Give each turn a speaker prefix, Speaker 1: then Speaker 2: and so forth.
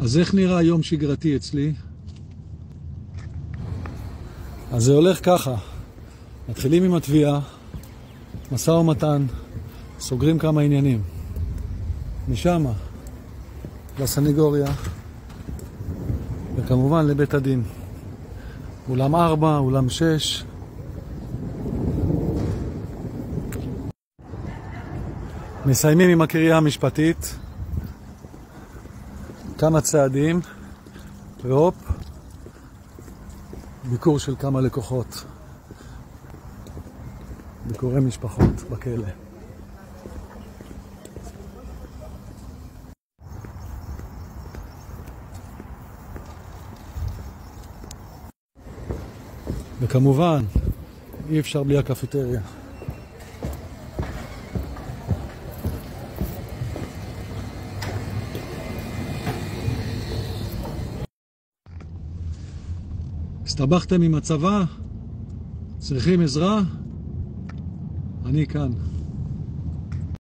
Speaker 1: אז איך נראה יום שגרתי אצלי? אז זה הולך ככה. מתחילים עם התביעה, משא ומתן, סוגרים כמה עניינים. משם לסניגוריה, וכמובן לבית הדין. אולם 4, אולם 6. מסיימים עם הקריאה המשפטית. כמה צעדים, והופ, ביקור של כמה לקוחות. ביקורי משפחות בכלא. וכמובן, אי אפשר בלי הקפיטריה. הסתבכתם עם הצבא? צריכים עזרה? אני כאן.